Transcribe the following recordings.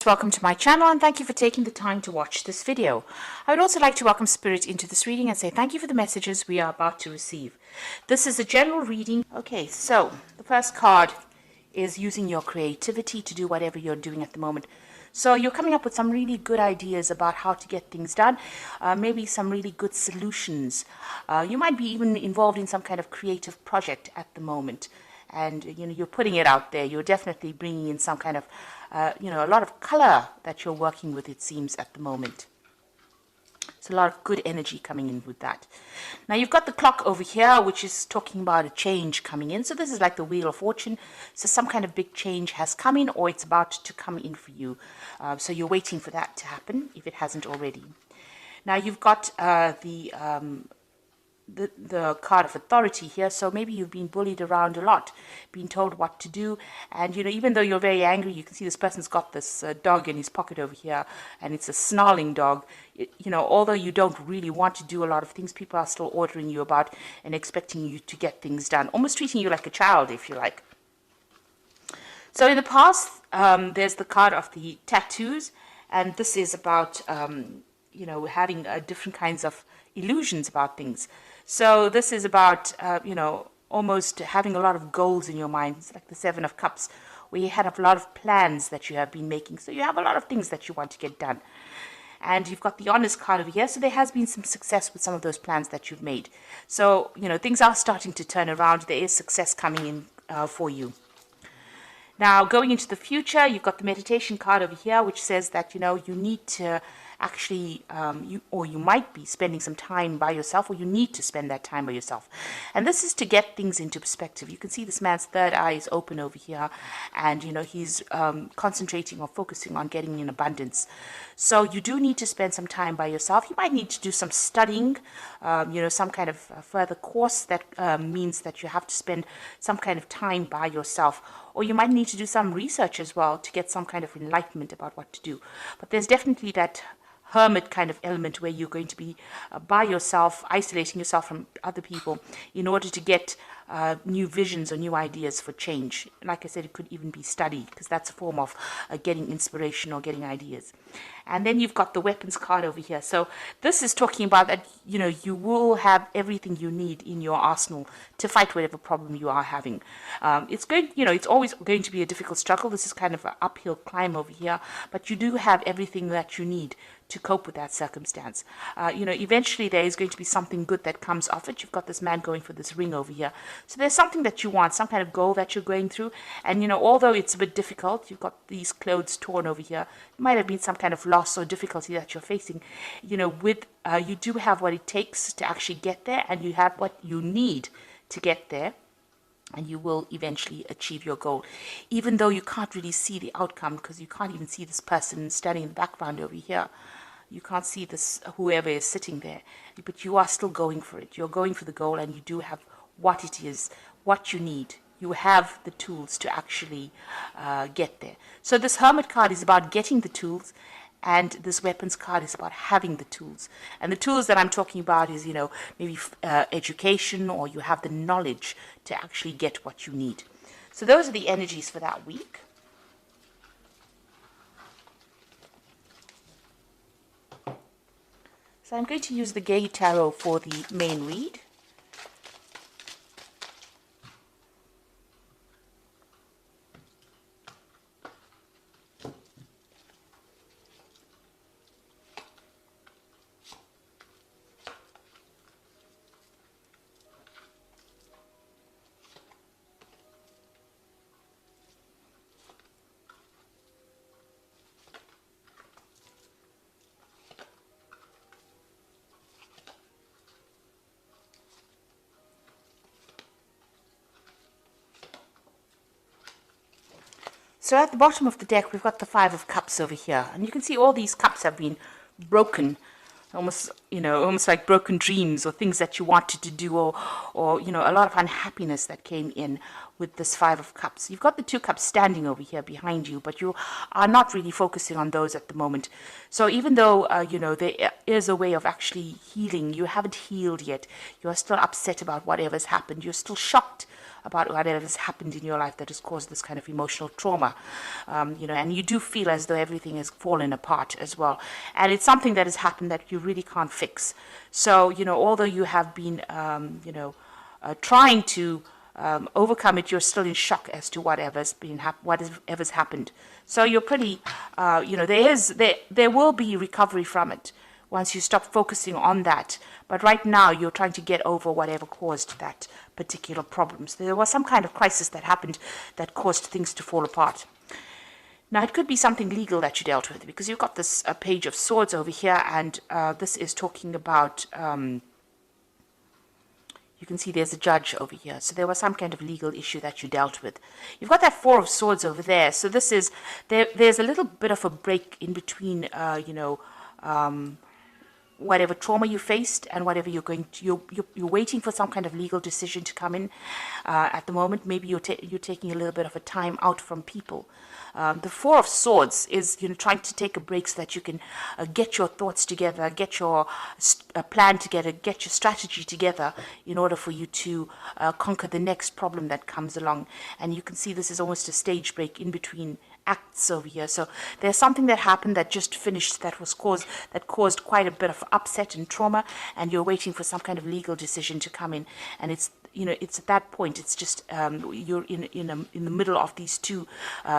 Welcome to my channel and thank you for taking the time to watch this video. I would also like to welcome Spirit into this reading and say thank you for the messages we are about to receive. This is a general reading. Okay, so the first card is using your creativity to do whatever you're doing at the moment. So you're coming up with some really good ideas about how to get things done, maybe some really good solutions. You might be even involved in some kind of creative project at the moment. And you're putting it out there. You're definitely bringing in some kind of a lot of color that you're working with, it seems, at the moment. It's a lot of good energy coming in with that. Now you've got the clock over here, which is talking about a change coming in. So this is like the Wheel of Fortune. So some kind of big change has come in, or it's about to come in for you. So you're waiting for that to happen, if it hasn't already. Now you've got the card of authority here. So maybe you've been bullied around a lot, being told what to do, and even though you're very angry, you can see this person's got this dog in his pocket over here, and it's a snarling dog. Although you don't really want to do a lot of things, people are still ordering you about and expecting you to get things done, almost treating you like a child, if you like. So in the past, there's the card of the tattoos, and this is about having different kinds of illusions about things. So this is about, almost having a lot of goals in your mind. It's like the Seven of Cups, where you had a lot of plans that you have been making. So you have a lot of things that you want to get done. And you've got the Honest card over here. So there has been some success with some of those plans that you've made. So, things are starting to turn around. There is success coming in for you. Now, going into the future, you've got the Meditation card over here, which says that, you need to actually, you might be spending some time by yourself, or you need to spend that time by yourself. And this is to get things into perspective. You can see this man's third eye is open over here, and, he's concentrating or focusing on getting in abundance. So you do need to spend some time by yourself. You might need to do some studying, some kind of further course that means that you have to spend some kind of time by yourself. Or you might need to do some research as well to get some kind of enlightenment about what to do. But there's definitely that hermit kind of element where you're going to be by yourself, isolating yourself from other people in order to get new visions or new ideas for change. Like I said, it could even be study, because that's a form of getting inspiration or getting ideas. And then you've got the Weapons card over here. So this is talking about that, you will have everything you need in your arsenal to fight whatever problem you are having. It's always going to be a difficult struggle. This is kind of an uphill climb over here, but you do have everything that you need to cope with that circumstance. Eventually there is going to be something good that comes off it. You've got this man going for this ring over here. So there's something that you want, some kind of goal that you're going through. And, although it's a bit difficult, you've got these clothes torn over here. It might have been some kind of loss or difficulty that you're facing. You do have what it takes to actually get there, and you have what you need to get there. And you will eventually achieve your goal, even though you can't really see the outcome, because you can't even see this person standing in the background over here. You can't see this, whoever is sitting there, but you are still going for it. You're going for the goal, and you do have what it is, what you need. You have the tools to actually get there. So this Hermit card is about getting the tools, and this Weapons card is about having the tools. And the tools that I'm talking about is, maybe education, or you have the knowledge to actually get what you need. So those are the energies for that week. So I'm going to use the Gay Tarot for the main read. So at the bottom of the deck, we've got the Five of Cups over here. And you can see all these cups have been broken, almost like broken dreams or things that you wanted to do, or a lot of unhappiness that came in with this Five of Cups. You've got the Two Cups standing over here behind you, but you are not really focusing on those at the moment. So even though, there is a way of actually healing, you haven't healed yet. You are still upset about whatever's happened. You're still shocked about whatever has happened in your life that has caused this kind of emotional trauma, and you do feel as though everything has fallen apart as well. And it's something that has happened that you really can't fix. So, although you have been, trying to overcome it, you're still in shock as to whatever's happened. So you're pretty, there will be recovery from it once you stop focusing on that. But right now, you're trying to get over whatever caused that particular problem. So there was some kind of crisis that happened that caused things to fall apart. Now, it could be something legal that you dealt with, because you've got this Page of Swords over here, and this is talking about, you can see there's a judge over here. So there was some kind of legal issue that you dealt with. You've got that Four of Swords over there. So this is, there's a little bit of a break in between, whatever trauma you faced and whatever you're waiting for some kind of legal decision to come in at the moment. Maybe you're taking a little bit of a time out from people. The Four of Swords is trying to take a break so that you can get your thoughts together, get your plan together, get your strategy together in order for you to conquer the next problem that comes along. And you can see this is almost a stage break in between acts over here. So there's something that happened that just finished that caused quite a bit of upset and trauma, and you're waiting for some kind of legal decision to come in. And it's at that point, it's just you're in the middle of these two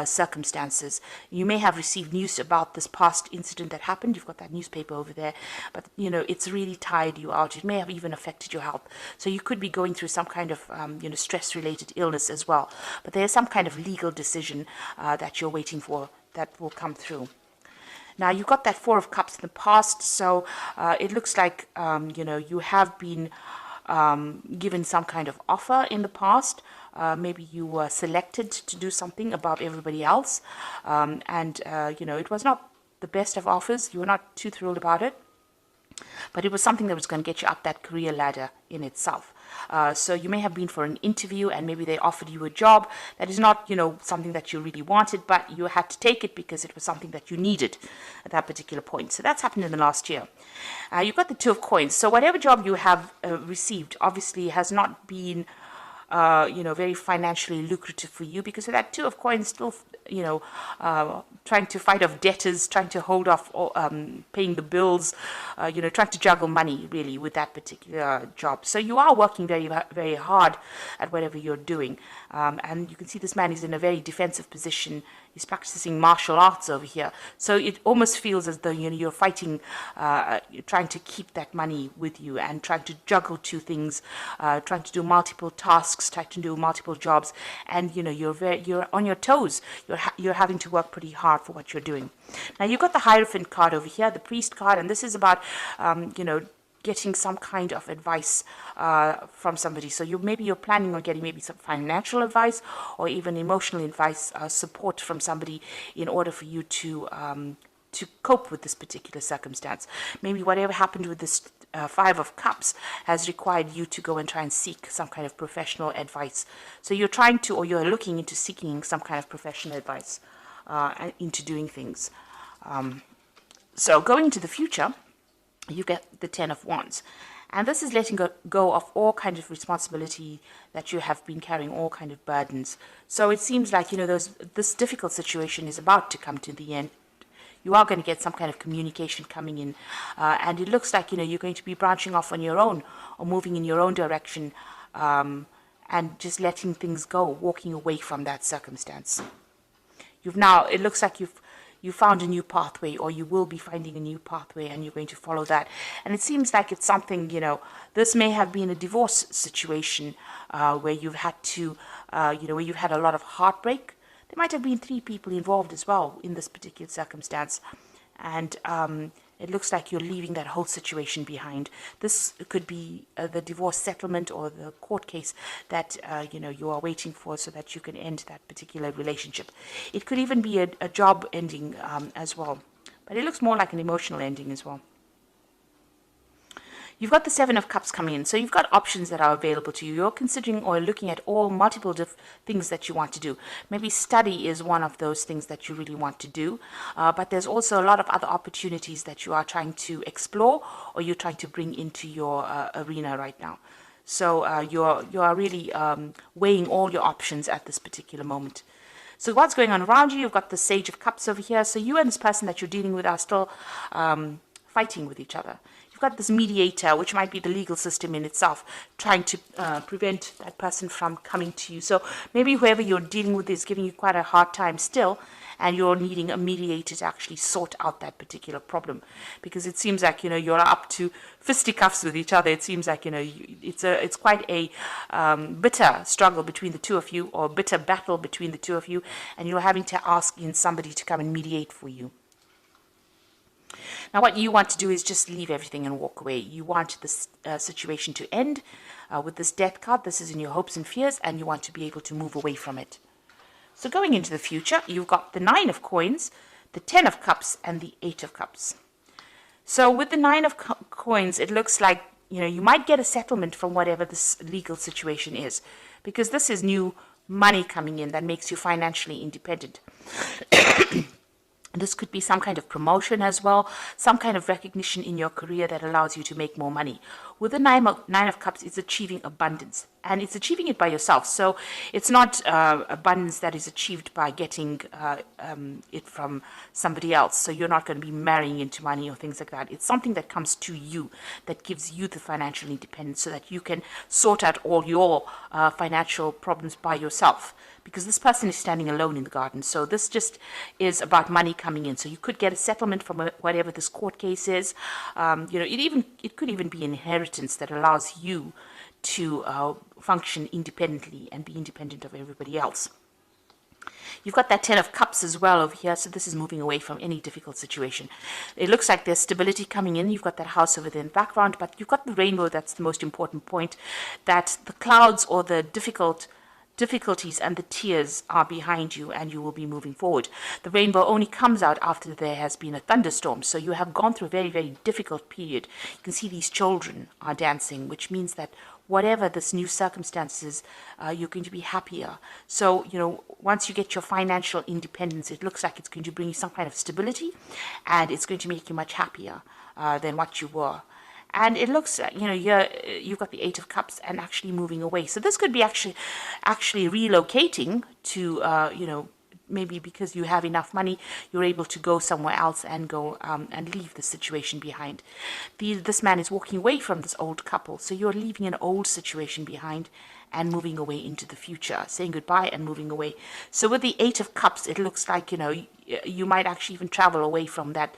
circumstances. You may have received news about this past incident that happened. You've got that newspaper over there, but it's really tired you out. It may have even affected your health. So you could be going through some kind of stress-related illness as well. But there's some kind of legal decision that you're waiting for that will come through. Now, you've got that Four of Cups in the past, so it looks like you have been given some kind of offer in the past. Maybe you were selected to do something above everybody else, and it was not the best of offers. You were not too thrilled about it, but it was something that was going to get you up that career ladder in itself. So you may have been for an interview, and maybe they offered you a job that is not, something that you really wanted, but you had to take it because it was something that you needed at that particular point. So that's happened in the last year. You've got the Two of Coins. So whatever job you have received obviously has not been very financially lucrative for you, because of that Two of Coins still, trying to fight off debtors, trying to hold off paying the bills, trying to juggle money really with that particular job. So you are working very, very hard at whatever you're doing. And you can see this man is in a very defensive position. He's practicing martial arts over here. So it almost feels as though you're fighting, you're trying to keep that money with you and trying to juggle two things, trying to do multiple tasks, trying to do multiple jobs, and you're on your toes. You're having to work pretty hard for what you're doing. Now you've got the Hierophant card over here, the Priest card, and this is about getting some kind of advice from somebody. So maybe you're planning on getting maybe some financial advice or even emotional advice, support from somebody in order for you to cope with this particular circumstance. Maybe whatever happened with this Five of Cups has required you to go and try and seek some kind of professional advice. So you're trying to, or you're looking into seeking some kind of professional advice into doing things. So going into the future, you get the Ten of Wands. And this is letting go of all kinds of responsibility that you have been carrying, all kinds of burdens. So it seems like, this difficult situation is about to come to the end. You are going to get some kind of communication coming in. And it looks like, you're going to be branching off on your own or moving in your own direction and just letting things go, walking away from that circumstance. It looks like you found a new pathway, or you will be finding a new pathway, and you're going to follow that. And it seems like it's something, this may have been a divorce situation where you've had to, where you've had a lot of heartbreak. There might have been 3 people involved as well in this particular circumstance. And it looks like you're leaving that whole situation behind. This could be the divorce settlement or the court case that you are waiting for, so that you can end that particular relationship. It could even be a job ending as well, but it looks more like an emotional ending as well. You've got the Seven of Cups coming in, so you've got options that are available to you. You're considering or looking at all multiple things that you want to do. Maybe study is one of those things that you really want to do, but there's also a lot of other opportunities that you are trying to explore, or you're trying to bring into your arena right now. So you are really weighing all your options at this particular moment. So what's going on around you? You've got the Sage of Cups over here. So you and this person that you're dealing with are still fighting with each other. You've got this mediator, which might be the legal system in itself, trying to prevent that person from coming to you. So maybe whoever you're dealing with is giving you quite a hard time still, and you're needing a mediator to actually sort out that particular problem, because it seems like you're up to fisticuffs with each other. It seems like it's quite a bitter struggle between the two of you, or bitter battle between the two of you, and you're having to ask in somebody to come and mediate for you. Now, what you want to do is just leave everything and walk away. You want this situation to end with this Death card. This is in your hopes and fears, and you want to be able to move away from it. So going into the future, you've got the 9 of Coins, the 10 of Cups, and the 8 of Cups. So with the 9 of Coins, it looks like you might get a settlement from whatever this legal situation is, because this is new money coming in that makes you financially independent. This could be some kind of promotion as well, some kind of recognition in your career that allows you to make more money. With the nine of Cups, it's achieving abundance, and it's achieving it by yourself. So it's not abundance that is achieved by getting it from somebody else. So you're not going to be marrying into money or things like that. It's something that comes to you, that gives you the financial independence, so that you can sort out all your financial problems by yourself. Because this person is standing alone in the garden. So this just is about money coming in. So you could get a settlement from whatever this court case is. It could even be inheritance that allows you to function independently and be independent of everybody else. You've got that 10 of Cups as well over here, so this is moving away from any difficult situation. It looks like there's stability coming in. You've got that house over there in the background, but you've got the rainbow. That's the most important point, that the clouds or the difficulties and the tears are behind you, and you will be moving forward. The rainbow only comes out after there has been a thunderstorm, so you have gone through a very, very difficult period. You can see these children are dancing, which means that whatever this new circumstances, you're going to be happier. So, once you get your financial independence, it looks like it's going to bring you some kind of stability, and it's going to make you much happier than what you were. And it looks, you've got the 8 of Cups and actually moving away. So this could be actually relocating to, maybe because you have enough money, you're able to go somewhere else and go and leave the situation behind. This man is walking away from this old couple. So you're leaving an old situation behind and moving away into the future, saying goodbye and moving away. So with the 8 of Cups, it looks like, you might actually even travel away from that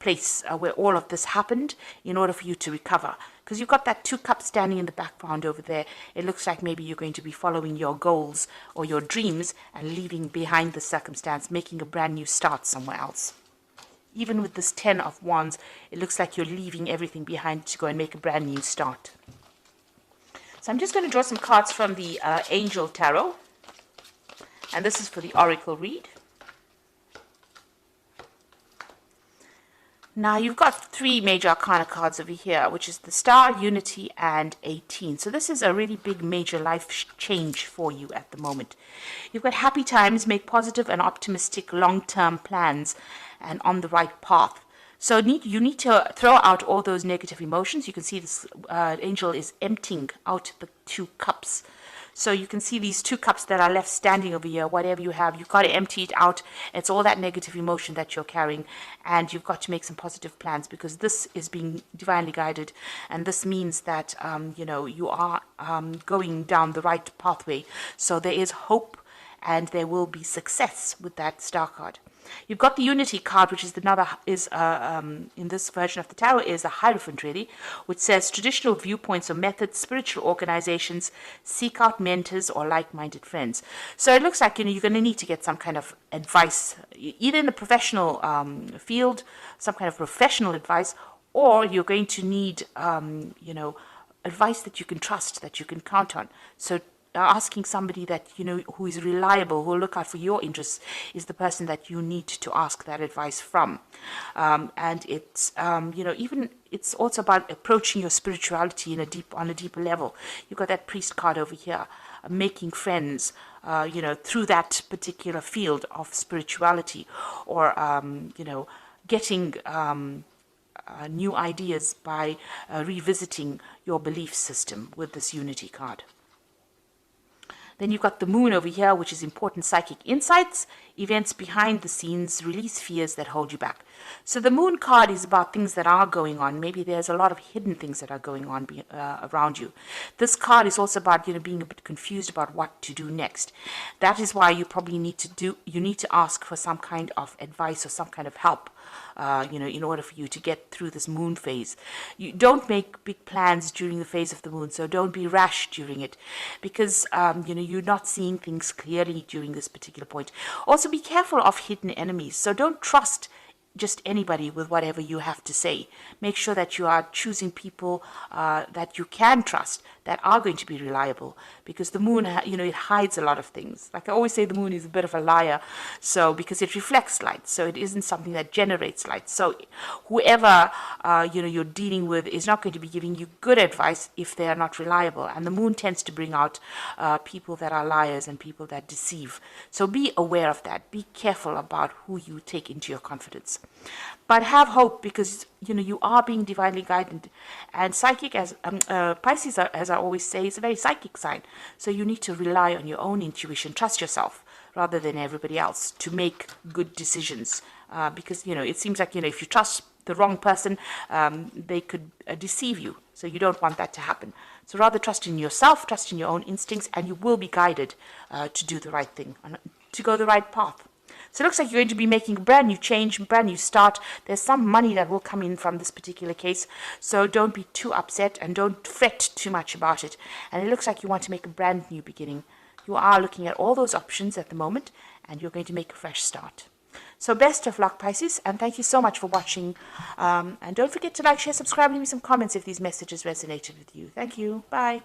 place where all of this happened in order for you to recover. Because you've got that 2 cups standing in the background over there. It looks like maybe you're going to be following your goals or your dreams and leaving behind the circumstance, making a brand new start somewhere else. Even with this 10 of Wands, it looks like you're leaving everything behind to go and make a brand new start. So I'm just going to draw some cards from the Angel Tarot. And this is for the Oracle read. Now you've got 3 major arcana cards over here, which is the Star, Unity, and 18. So this is a really big major life change for you at the moment. You've got happy times, make positive and optimistic long-term plans, and on the right path. So you need to throw out all those negative emotions. You can see this angel is emptying out the 2 cups. So you can see these 2 cups that are left standing over here. Whatever you have, you've got to empty it out. It's all that negative emotion that you're carrying, and you've got to make some positive plans, because this is being divinely guided, and this means that you are going down the right pathway. So there is hope, and there will be success with that Star card. You've got the Unity card, which is in this version of the tarot is a Hierophant, really, which says traditional viewpoints or methods, spiritual organizations, seek out mentors or like-minded friends. So it looks like you're going to need to get some kind of advice, either in the professional field, some kind of professional advice, or you're going to need advice that you can trust, that you can count on. So asking somebody that who is reliable, who will look out for your interests, is the person that you need to ask that advice from. And it's even it's also about approaching your spirituality on a deeper level. You've got that Priest card over here, making friends through that particular field of spirituality, or getting new ideas by revisiting your belief system with this Unity card. Then you've got the Moon over here, which is important psychic insights, events behind the scenes, release fears that hold you back. So the Moon card is about things that are going on. Maybe there's a lot of hidden things that are going on around you. This card is also about, being a bit confused about what to do next. That is why you probably need to ask for some kind of advice or some kind of help. In order for you to get through this moon phase. You don't make big plans during the phase of the moon, so don't be rash during it, because you're not seeing things clearly during this particular point. Also, be careful of hidden enemies, so don't trust just anybody with whatever you have to say. Make sure that you are choosing people that you can trust, that are going to be reliable, because the moon, it hides a lot of things. Like I always say, the moon is a bit of a liar, so because it reflects light, so it isn't something that generates light. So whoever you're dealing with is not going to be giving you good advice if they are not reliable. And the moon tends to bring out people that are liars and people that deceive. So be aware of that. Be careful about who you take into your confidence. But have hope, because you are being divinely guided, and psychic, as Pisces, as I always say, is a very psychic sign. So you need to rely on your own intuition, trust yourself rather than everybody else to make good decisions. Because it seems like if you trust the wrong person, they could deceive you. So you don't want that to happen. So rather trust in yourself, trust in your own instincts, and you will be guided to do the right thing, to go the right path. So it looks like you're going to be making a brand new change, brand new start. There's some money that will come in from this particular case. So don't be too upset and don't fret too much about it. And it looks like you want to make a brand new beginning. You are looking at all those options at the moment, and you're going to make a fresh start. So best of luck, Pisces, and thank you so much for watching. And don't forget to like, share, subscribe, and leave me some comments if these messages resonated with you. Thank you. Bye.